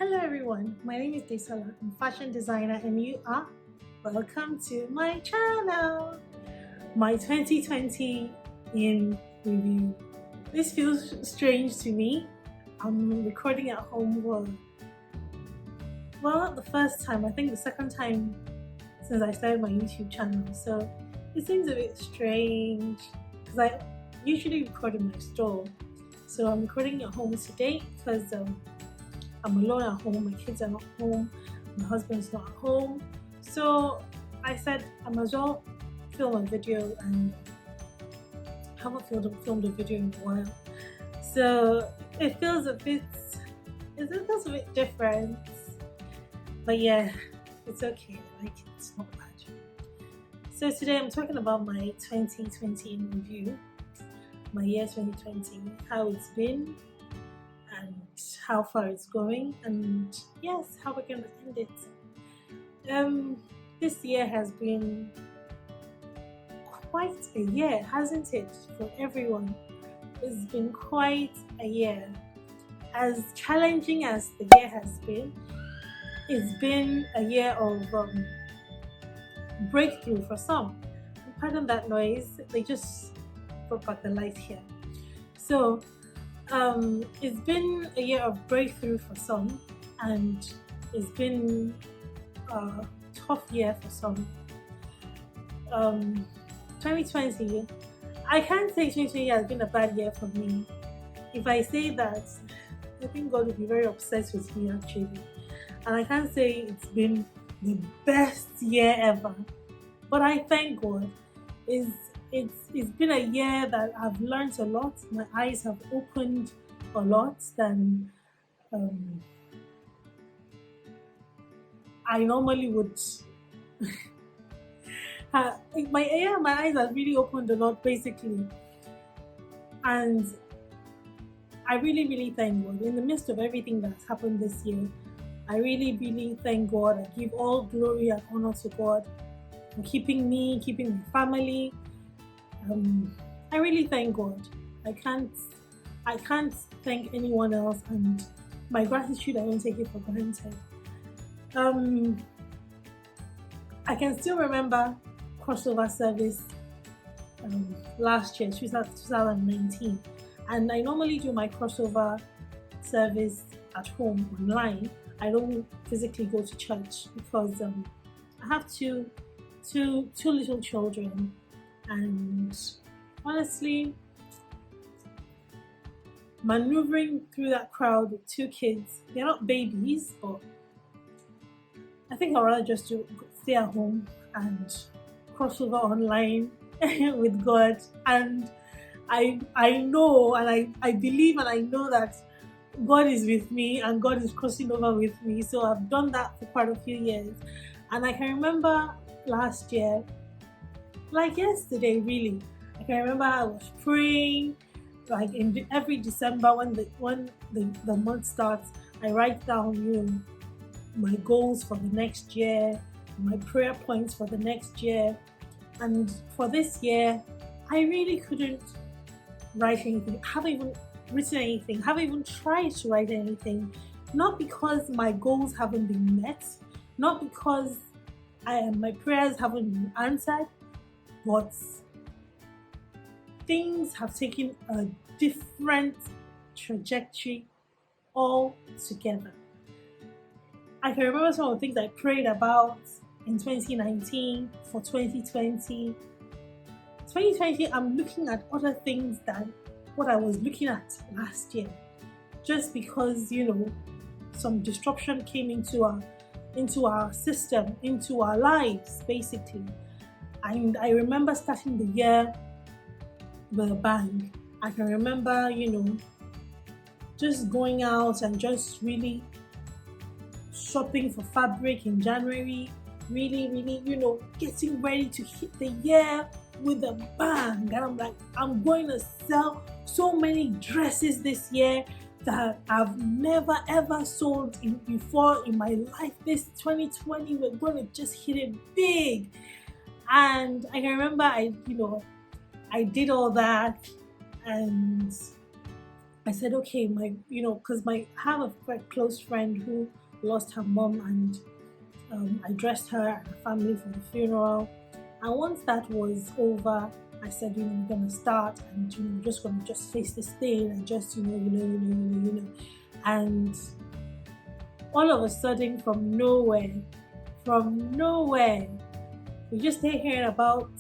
Hello everyone, my name is Desola. I'm a fashion designer and you are welcome to my channel. My 2020 in review. This feels strange to me. I'm recording at home for, well, not the first time, I think the second time since I started my YouTube channel. So it seems a bit strange because I usually record in my store. So I'm recording at home today because I'm alone at home, my kids are not home, my husband's not at home. So I said I might as well film a video, and I haven't filmed a video in a while. So it feels a bit different. But yeah, it's okay. I like it, it's not bad. So today I'm talking about my 2020 in review, my year 2020, how it's been, and how far it's going, and yes, how we're going to end it. This year has been quite a year, hasn't it, for everyone? It's been quite a year. As challenging as the year has been, it's been a year of breakthrough for some. Pardon that noise, they just brought back the light here. So it's been a year of breakthrough for some, and it's been a tough year for some. 2020, I can't say 2020 has been a bad year for me. If I say that, I think God will be very upset with me actually. And I can't say it's been the best year ever, but I thank God. It's been a year that I've learned a lot. My eyes have opened a lot than I normally would. My eyes have really opened a lot basically, and I really thank God. In the midst of everything that's happened this year, I really thank God. I give all glory and honor to God for keeping me, keeping my family. I really thank God. I can't thank anyone else, and my gratitude, I don't take it for granted. I can still remember crossover service last year, 2019, and I normally do my crossover service at home online. I don't physically go to church because I have two little children, and honestly, maneuvering through that crowd with two kids, they're not babies, but I think I'd rather just stay at home and crossover online with God. And I know, and I believe, and I know that God is with me and God is crossing over with me. So I've done that for quite a few years. And I can remember last year, like yesterday really, I can remember I was praying, like in every December when the month starts, I write down, my goals for the next year, my prayer points for the next year. And for this year, I really couldn't write anything, haven't even written anything, haven't even tried to write anything. Not because my goals haven't been met, not because my prayers haven't been answered, but things have taken a different trajectory altogether. I can remember some of the things I prayed about in 2019 for 2020. 2020, I'm looking at other things than what I was looking at last year, just because some disruption came into our system, into our lives basically. And I remember starting the year with a bang. I can remember just going out and just really shopping for fabric in January, really getting ready to hit the year with a bang. And I'm like, I'm going to sell so many dresses this year that I've never ever sold before in my life. This 2020, we're going to just hit it big. And I can remember I did all that, and I said, okay, because I have a very close friend who lost her mom, and I dressed her and her family for the funeral. And once that was over, I said, we're gonna start, and we're just gonna just face this thing, and just and all of a sudden, from nowhere, we just start hearing about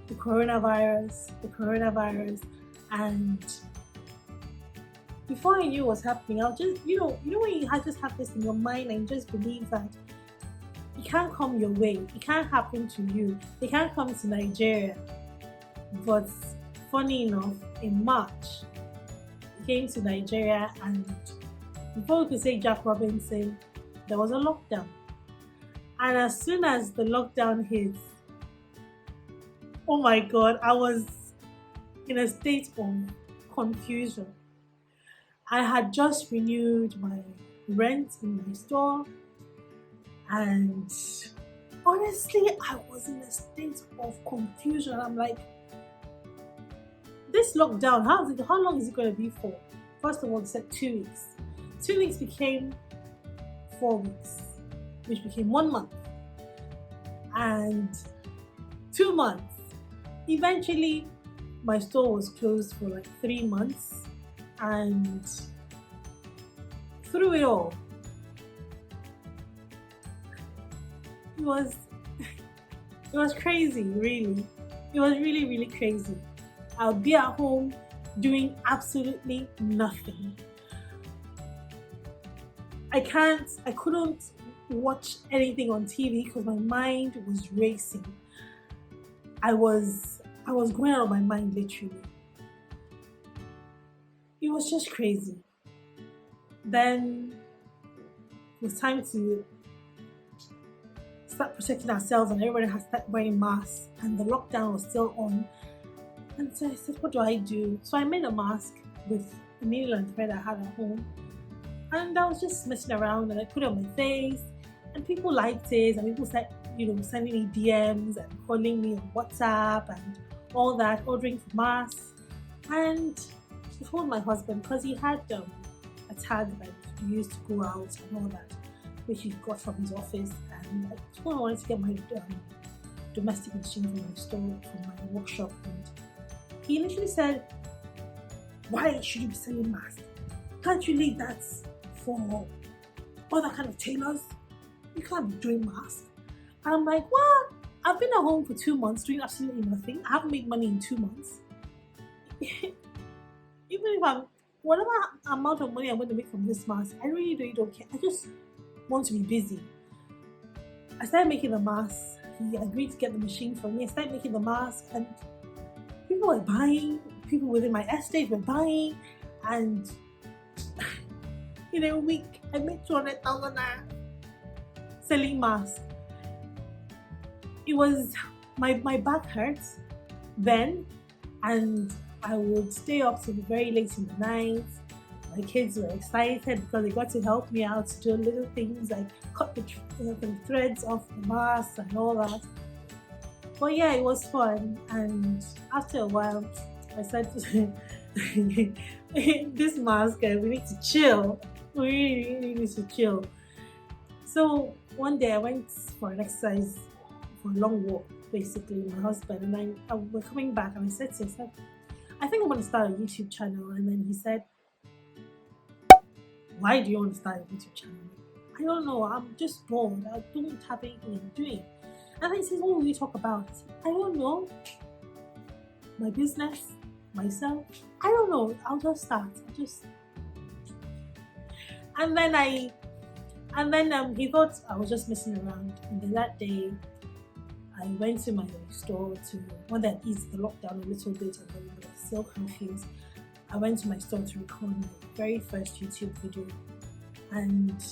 the coronavirus, and before I knew what was happening, I was just, when you just have this in your mind and just believe that it can't come your way, it can't happen to you, it can't come to Nigeria. But funny enough, in March, it came to Nigeria, and before we could say Jack Robinson, there was a lockdown. And as soon as the lockdown hit, oh my God, I was in a state of confusion. I had just renewed my rent in my store, and honestly, I was in a state of confusion. I'm like, this lockdown, how long is it going to be for? First of all, they said 2 weeks. 2 weeks became 4 weeks, which became 1 month, and 2 months. Eventually, my store was closed for like 3 months, and through it all, it was crazy, really. It was really, really crazy. I'll be at home doing absolutely nothing. I couldn't watch anything on TV because my mind was racing. I was going out of my mind, literally. It was just crazy. Then it was time to start protecting ourselves, and everybody had started wearing masks, and the lockdown was still on. And so I said, what do I do? So I made a mask with a needle and thread I had at home, and I was just messing around, and I put it on my face, and people liked it, and people said, sending me DMs and calling me on WhatsApp and all that, ordering for masks. And I told my husband, because he had a tag that he used to go out and all that, which he got from his office, and I told him I wanted to get my domestic machine from my store, from my workshop, and he initially said, why should you be selling masks? Can't you leave that for other kind of tailors? You can't be doing masks. And I'm like, well, I've been at home for 2 months doing absolutely nothing. I haven't made money in 2 months. Even if whatever amount of money I'm going to make from this mask, I really don't care. I just want to be busy. I started making the mask. He agreed to get the machine for me. I started making the mask, and people were buying. People within my estate were buying, and in a week I made 200,000 selling masks. It was my back hurts then, and I would stay up till very late in the night. My kids were excited because they got to help me out to do little things like cut the threads off the mask and all that. But yeah, it was fun, and after a while I said, this mask, we need to chill. We really need to chill. So one day I went for an exercise, for a long walk, basically, with my husband, and we're coming back, and I said to him, I think I'm going to start a YouTube channel. And then he said, why do you want to start a YouTube channel? I don't know, I'm just bored. I don't have anything I'm doing. And then he says, what will you talk about? I don't know. My business, myself. I don't know. I'll just start. And then he thought I was just messing around. And then that day, I went to my store to, when that eased the lockdown a little bit, and then I was still confused. I went to my store to record my very first YouTube video. And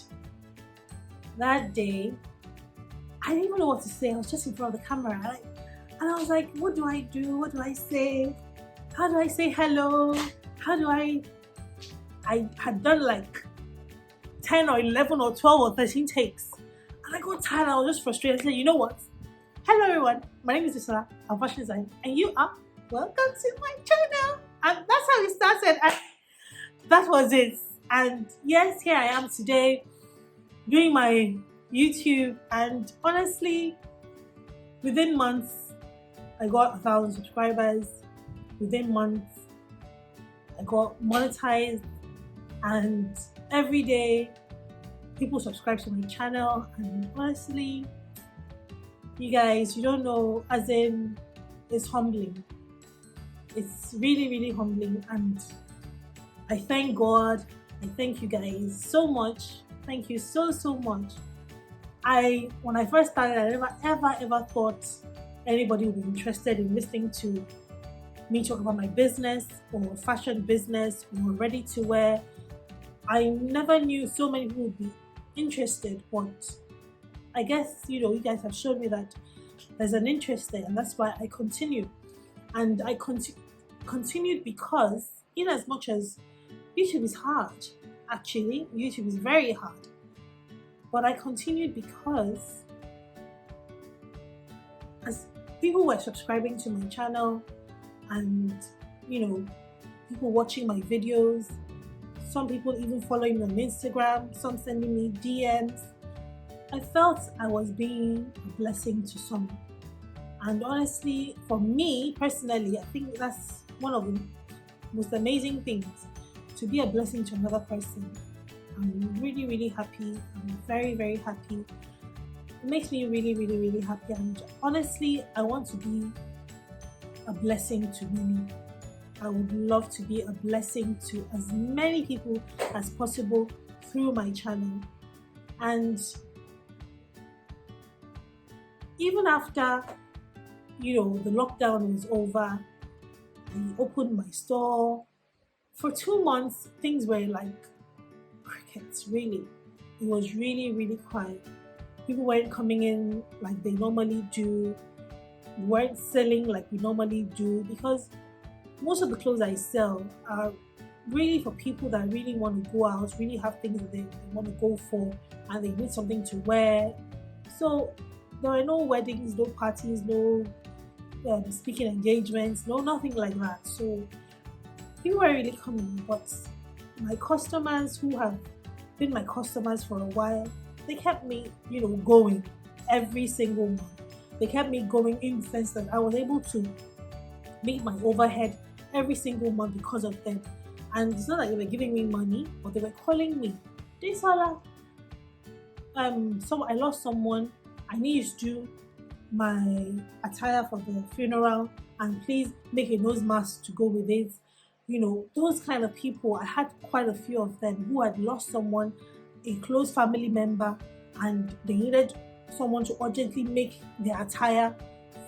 that day, I didn't even know what to say. I was just in front of the camera. And I was like, what do I do? What do I say? How do I say hello? I had done like 10 or 11 or 12 or 13 takes. And I got tired. I was just frustrated. I said, you know what? Hello everyone. My name is Isola. I'm fashion design. And you are welcome to my channel. And that's how it started. that was it. And yes, here I am today doing my YouTube, and honestly, within months, I got 1,000 subscribers. Within months, I got monetized, and every day people subscribe to my channel. And honestly, you guys, you don't know, as in, it's humbling. It's really, really humbling, and I thank God. I thank you guys so much. Thank you so much. When I first started, I never ever thought anybody would be interested in listening to me talk about my business or fashion business or ready to wear. I never knew so many people would be interested, but I guess you guys have shown me that there's an interest there, and that's why I continue. And I continued because, in as much as YouTube is hard, actually, YouTube is very hard, but I continued because as people were subscribing to my channel, and people watching my videos, some people even following me on Instagram, some sending me DMs, I felt I was being a blessing to someone. And honestly, for me personally, I think that's one of the most amazing things, to be a blessing to another person. I'm really, really happy. I'm very, very happy. It makes me really, really, really happy. And honestly, I want to be a blessing to many. I would love to be a blessing to as many people as possible through my channel. And even after the lockdown was over, I opened my store. For 2 months, things were like crickets, really. It was really, really quiet. People weren't coming in like they normally do. We weren't selling like we normally do, because most of the clothes I sell are really for people that really want to go out, really have things that they want to go for, and they need something to wear. So there are no weddings, no parties, no speaking engagements, no nothing like that. So people were really coming, but my customers who have been my customers for a while, they kept me, going every single month. They kept me going in the sense that I was able to meet my overhead every single month because of them. And it's not like they were giving me money, but they were calling me. Desola, so I lost someone. I need to do my attire for the funeral, and please make a nose mask to go with it. Those kind of people. I had quite a few of them who had lost someone, a close family member, and they needed someone to urgently make their attire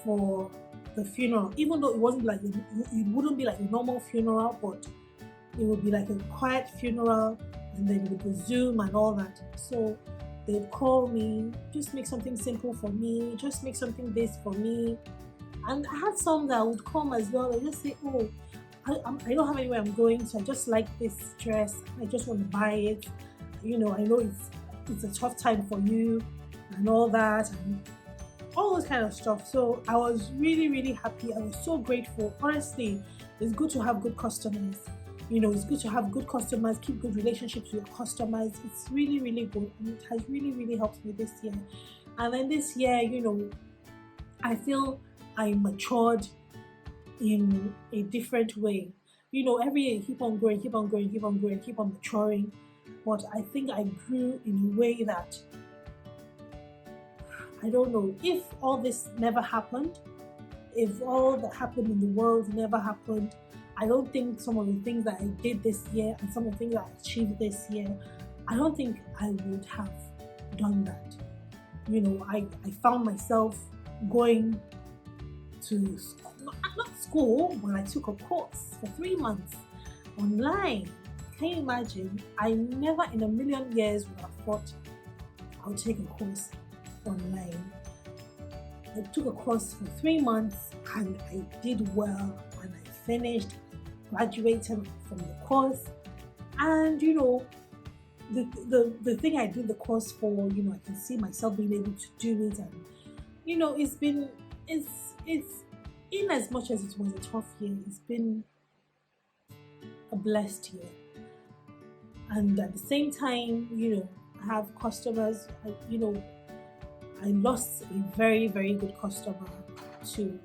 for the funeral, even though it wouldn't be like a normal funeral, but it would be like a quiet funeral, and then with the Zoom and all that. So they'd call me, just make something simple for me, just make something this for me. And I had some that would come as well. They just say, oh, I don't have anywhere I'm going, so I just like this dress. I just want to buy it. I know it's a tough time for you and all that, and all those kind of stuff. So I was really, really happy. I was so grateful. Honestly, it's good to have good customers. It's good to have good customers, keep good relationships with your customers. It's really, really good, and it has really, really helped me this year. And then this year, I feel I matured in a different way. Every year you keep on growing, keep on growing, keep on growing, keep on maturing. But I think I grew in a way that, I don't know, if all this never happened, if all that happened in the world never happened, I don't think some of the things that I did this year and some of the things that I achieved this year, I don't think I would have done that. I found myself going to school, not school, but I took a course for 3 months online. Can you imagine? I never in a million years would have thought I would take a course online. I took a course for 3 months, and I did well, and I finished, graduated from the course. And the thing I did the course for, I can see myself being able to do it. And it's in as much as it was a tough year, it's been a blessed year. and at the same time, I have customers. I lost a very, very good customer to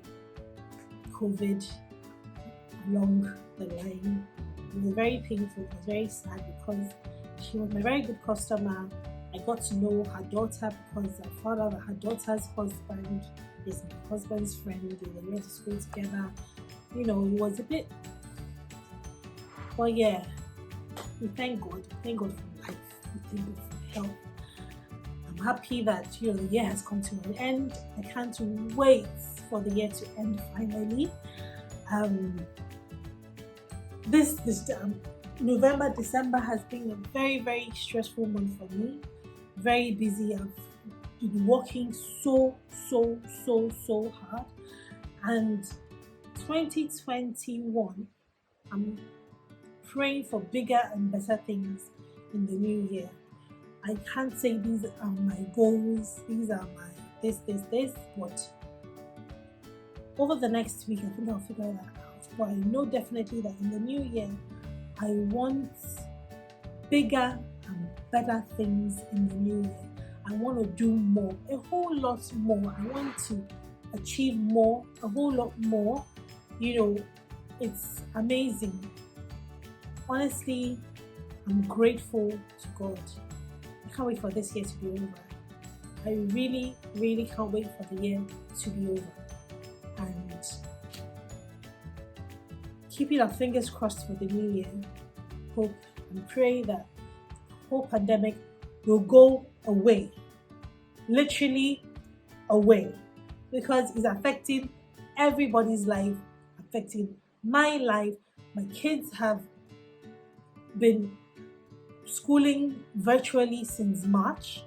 COVID along the line. It was very painful. It was very sad because she was my very good customer. I got to know her daughter because I found out that her daughter's husband is my husband's friend. They went to school together. It was a bit, but yeah, we thank God. We thank God for life. We thank God for health. I'm happy that the year has come to an end. I can't wait for the year to end finally. This November, December has been a very, very stressful month for me. Very busy. I've been working so hard. And 2021, I'm praying for bigger and better things in the new year. I can't say these are my goals, these are my this, but over the next week, I think I'll figure that out. But I know definitely that in the new year, I want bigger and better things in the new year. I want to do more, a whole lot more. I want to achieve more, a whole lot more. It's amazing. Honestly, I'm grateful to God. I can't wait for this year to be over. I really, really can't wait for the year to be over. And keeping our fingers crossed for the new year. Hope and pray that the whole pandemic will go away. Literally away. Because it's affecting everybody's life, affecting my life. My kids have been schooling virtually since March.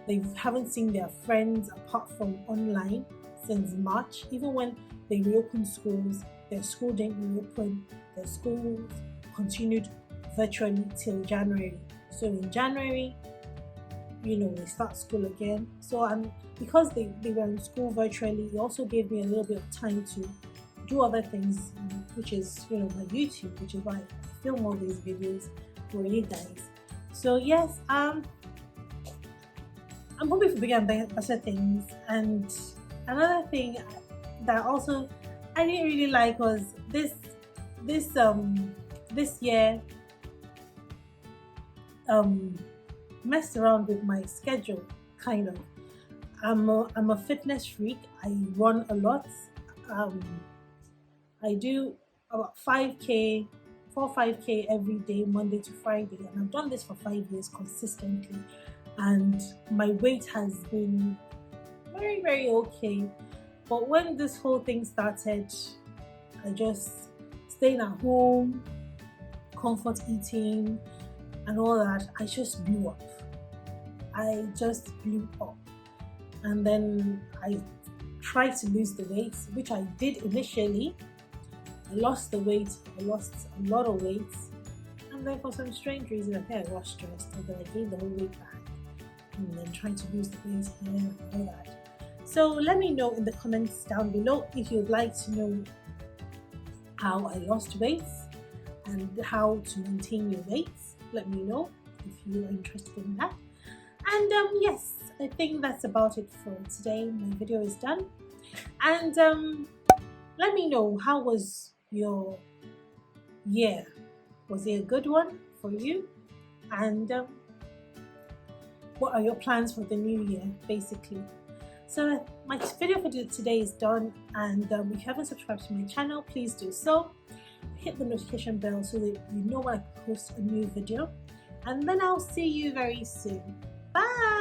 They haven't seen their friends apart from online since March. Even when they reopened schools, their school didn't reopen. Their schools continued virtually till January. So in January, they start school again. So because they were in school virtually, it also gave me a little bit of time to do other things, which is my YouTube, which is why I film all these videos for you guys. So yes, I'm hoping for bigger and better things. And another thing that also I didn't really like was this year messed around with my schedule, kind of. I'm a fitness freak. I run a lot. I do about 5K every day, Monday to Friday, and I've done this for 5 years consistently, and my weight has been very, very okay. But when this whole thing started, I just staying at home, comfort eating and all that, I just blew up. And then I tried to lose the weight, which I did initially. I lost the weight, I lost a lot of weight, and then for some strange reason, I think I got stressed, and then I gained the whole weight back, and then trying to lose the weight again and all that. So let me know in the comments down below if you'd like to know how I lost weight and how to maintain your weight. Let me know if you are interested in that. And yes, I think that's about it for today. My video is done. And let me know, how was your year? Was it a good one for you? And what are your plans for the new year, basically? So my video for today is done, and if you haven't subscribed to my channel, please do so. Hit the notification bell so that you know when I post a new video, and then I'll see you very soon. Bye.